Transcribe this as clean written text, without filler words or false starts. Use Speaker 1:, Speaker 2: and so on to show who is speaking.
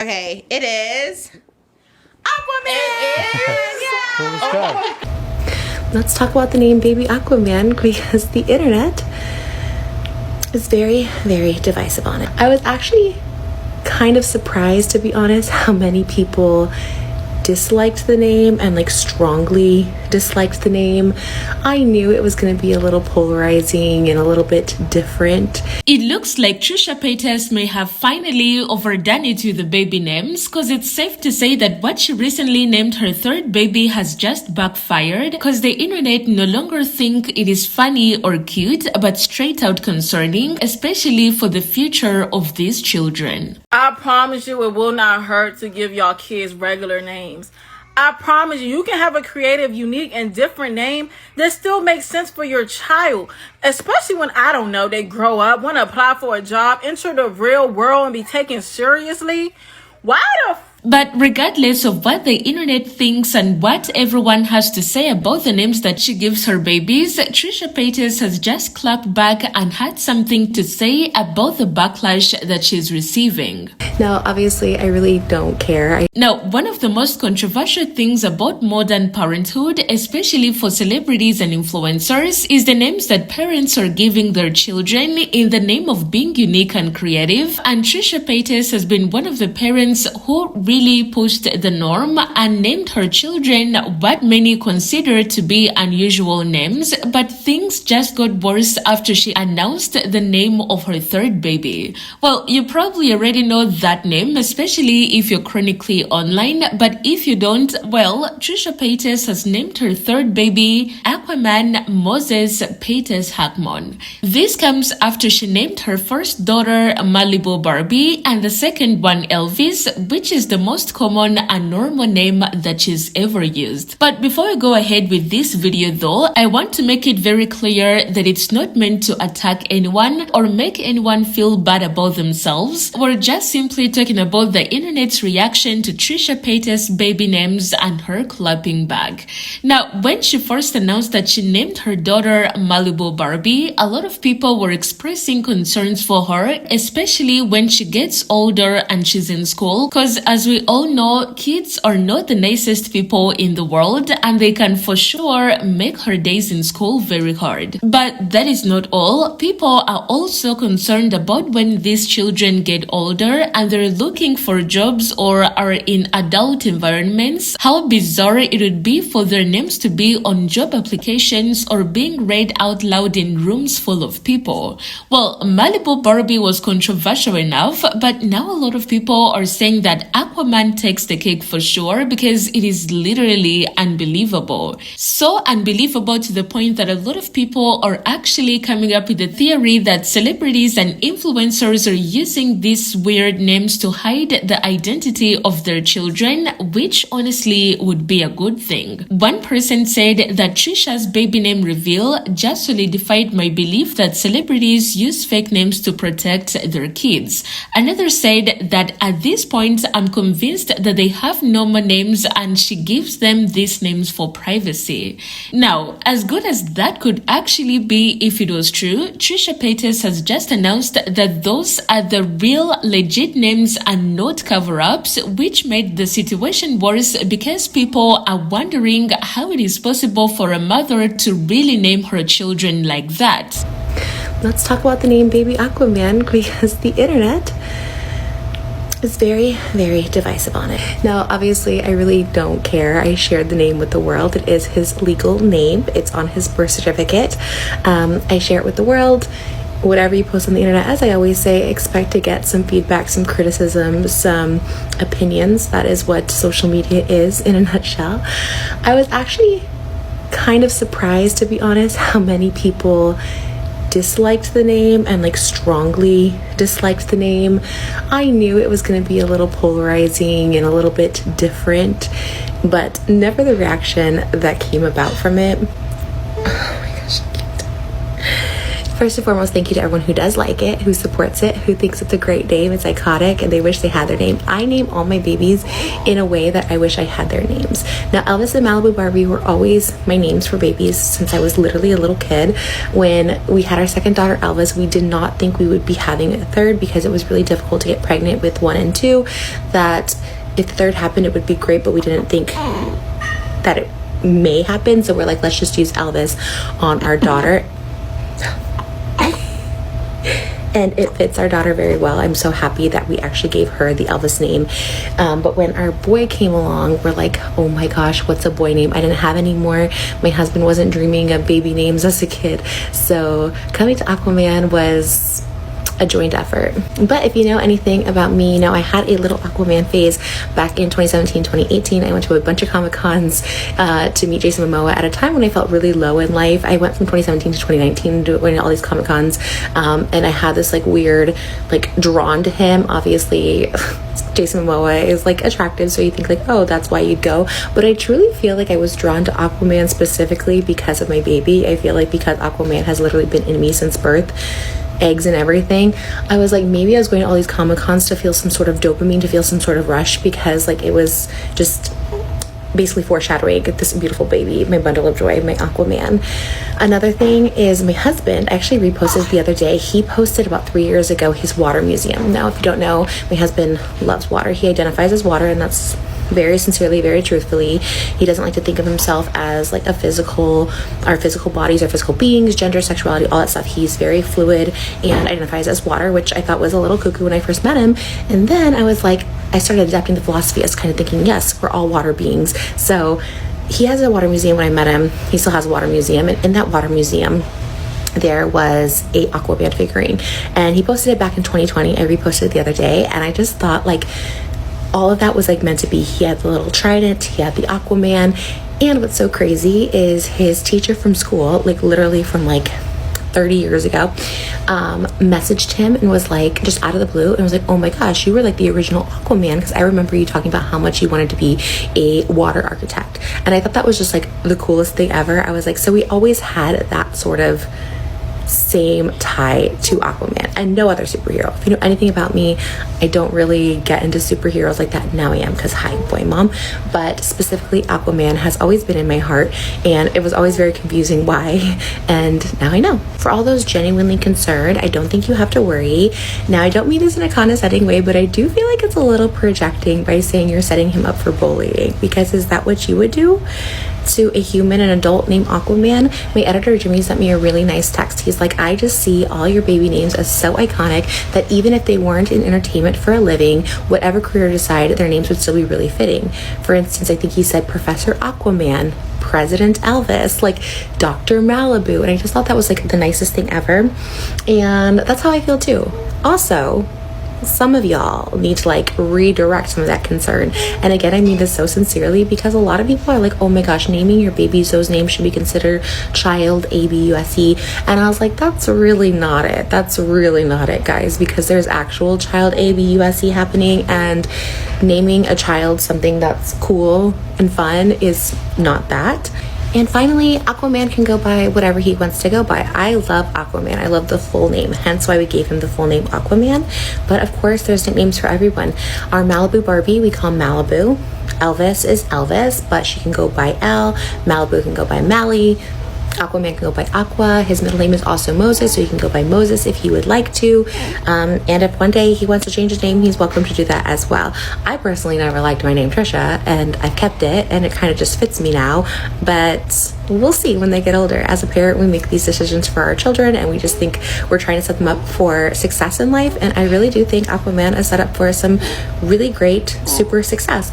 Speaker 1: Okay, it is Aquaman.
Speaker 2: Let's talk about the name Baby Aquaman because the internet is very, very divisive on it. I was actually kind of surprised, to be honest, how many people disliked the name and like strongly disliked the name. I knew it was going to be a little polarizing and a little bit different.
Speaker 3: It looks like Trisha Paytas may have finally overdone it with the baby names, because it's safe to say that what she recently named her third baby has just backfired, because the internet no longer think it is funny or cute, but straight out concerning, especially for the future of these children.
Speaker 4: I promise you it will not hurt to give y'all kids regular names. I promise you can have a creative, unique, and different name that still makes sense for your child. Especially when, I don't know, they grow up, want to apply for a job, enter the real world, and be taken seriously. Why the
Speaker 3: But regardless of what the internet thinks and what everyone has to say about the names that she gives her babies, Trisha Paytas has just clapped back and had something to say about the backlash that she's receiving.
Speaker 2: Now, obviously, I really don't care.
Speaker 3: Now, one of the most controversial things about modern parenthood, especially for celebrities and influencers, is the names that parents are giving their children in the name of being unique and creative. And Trisha Paytas has been one of the parents who really pushed the norm and named her children what many consider to be unusual names, but things just got worse after she announced the name of her third baby. Well, you probably already know that name, especially if you're chronically online, but if you don't, well, Trisha Paytas has named her third baby Aquaman Moses Paytas Hacmon. This comes after she named her first daughter Malibu Barbie and the second one Elvis, which is the most common and normal name that she's ever used. But before I go ahead with this video though, I want to make it very clear that it's not meant to attack anyone or make anyone feel bad about themselves. We're just simply talking about the internet's reaction to Trisha Paytas' baby names and her clapping back. Now, when she first announced that she named her daughter Malibu Barbie, a lot of people were expressing concerns for her, especially when she gets older and she's in school, because as we all know, kids are not the nicest people in the world and they can for sure make her days in school very hard. But that is not all. People are also concerned about when these children get older and they're looking for jobs or are in adult environments, how bizarre it would be for their names to be on job applications or being read out loud in rooms full of people. Well, Malibu Barbie was controversial enough, but now a lot of people are saying that Aquaman takes the cake for sure because it is literally unbelievable. So unbelievable to the point that a lot of people are actually coming up with the theory that celebrities and influencers are using these weird names to hide the identity of their children, which honestly would be a good thing. One person said that Trisha's baby name reveal just solidified my belief that celebrities use fake names to protect their kids. Another said that at this point I'm convinced that they have normal names and she gives them these names for privacy. Now, as good as that could actually be if it was true, Trisha Paytas has just announced that those are the real legit names and not cover-ups, which made the situation worse because people are wondering how it is possible for a mother to really name her children like that.
Speaker 2: Let's talk about the name Baby Aquaman because the internet is very, very divisive on it. Now, obviously, I really don't care. I shared the name with the world. It is his legal name. It's on his birth certificate. I share it with the world. Whatever you post on the internet, as I always say, expect to get some feedback, some criticism, some opinions. That is what social media is in a nutshell. I was actually kind of surprised, to be honest, how many people disliked the name and like strongly disliked the name. I knew it was going to be a little polarizing and a little bit different, but never the reaction that came about from it. Oh my gosh, First and foremost, thank you to everyone who does like it, who supports it, who thinks it's a great name, it's iconic, and they wish they had their name. I name all my babies in a way that I wish I had their names. Now, Elvis and Malibu Barbie were always my names for babies since I was literally a little kid. When we had our second daughter, Elvis, we did not think we would be having a third because it was really difficult to get pregnant with 1 and 2. That if the third happened, it would be great, but we didn't think that it may happen. So we're like, let's just use Elvis on our daughter. And it fits our daughter very well. I'm so happy that we actually gave her the Elvis name. But when our boy came along, we're like, oh my gosh, what's a boy name? I didn't have any more. My husband wasn't dreaming of baby names as a kid. So coming to Aquaman was a joint effort. But if you know anything about me, you know I had a little Aquaman phase back in 2017, 2018. I went to a bunch of Comic-Cons to meet Jason Momoa at a time when I felt really low in life. I went from 2017 to 2019 doing all these Comic-Cons, and I had this like weird like drawn to him. Obviously Jason Momoa is like attractive, so you think like, oh, that's why you'd go. But I truly feel like I was drawn to Aquaman specifically because of my baby. I feel like because Aquaman has literally been in me since birth, eggs and everything, I was like, maybe I was going to all these Comic-Cons to feel some sort of dopamine, to feel some sort of rush, because like it was just basically foreshadowing this beautiful baby, my bundle of joy, my Aquaman. Another thing is my husband actually reposted the other day. He posted about 3 years ago his water museum. Now, if you don't know, my husband loves water. He identifies as water, and that's very sincerely, very truthfully. He doesn't like to think of himself as like our physical bodies, our physical beings, gender, sexuality, all that stuff. He's very fluid and identifies as water, which I thought was a little cuckoo when I first met him. And then I was like, I started adapting the philosophy as kind of thinking, yes, we're all water beings. So he has a water museum. When I met him, he still has a water museum, and in that water museum there was a Aquaman figurine, and he posted it back in 2020. I reposted it the other day, and I just thought like all of that was like meant to be. He had the little trident, he had the Aquaman, and what's so crazy is his teacher from school, like literally from like 30 years ago, messaged him and was like, just out of the blue, and was like, oh my gosh, you were like the original Aquaman, because I remember you talking about how much you wanted to be a water architect. And I thought that was just like the coolest thing ever. I was like, so we always had that sort of same tie to Aquaman and no other superhero. If you know anything about me, I don't really get into superheroes like that. Now I am, because hi, boy mom. But specifically Aquaman has always been in my heart, and it was always very confusing why, and now I know. For all those genuinely concerned, I don't think you have to worry. Now, I don't mean this in a condescending way, but I do feel like it's a little projecting by saying you're setting him up for bullying, because is that what you would do to a human, an adult named Aquaman? My editor Jimmy sent me a really nice text. He's like, I just see all your baby names as so iconic that even if they weren't in entertainment for a living, whatever career you decide, their names would still be really fitting. For instance, I think he said Professor Aquaman, President Elvis, like Dr. Malibu, and I just thought that was like the nicest thing ever, and that's how I feel too. Also, some of y'all need to like redirect some of that concern. And again, I mean this so sincerely, because a lot of people are like, oh my gosh, naming your babies those names should be considered child ABUSE. And I was like, that's really not it. That's really not it, guys, because there's actual child ABUSE happening, and naming a child something that's cool and fun is not that. And finally, Aquaman can go by whatever he wants to go by. I love Aquaman. I love the full name, hence why we gave him the full name Aquaman. But of course, there's nicknames for everyone. Our Malibu Barbie, we call Malibu. Elvis is Elvis, but she can go by Elle. Malibu can go by Mally. Aquaman can go by Aqua. His middle name is also Moses, so he can go by Moses if he would like to. And if one day he wants to change his name, he's welcome to do that as well. I personally never liked my name Trisha, and I've kept it, and it kind of just fits me now. But we'll see when they get older. As a parent, we make these decisions for our children, and we just think we're trying to set them up for success in life. And I really do think Aquaman is set up for some really great super success.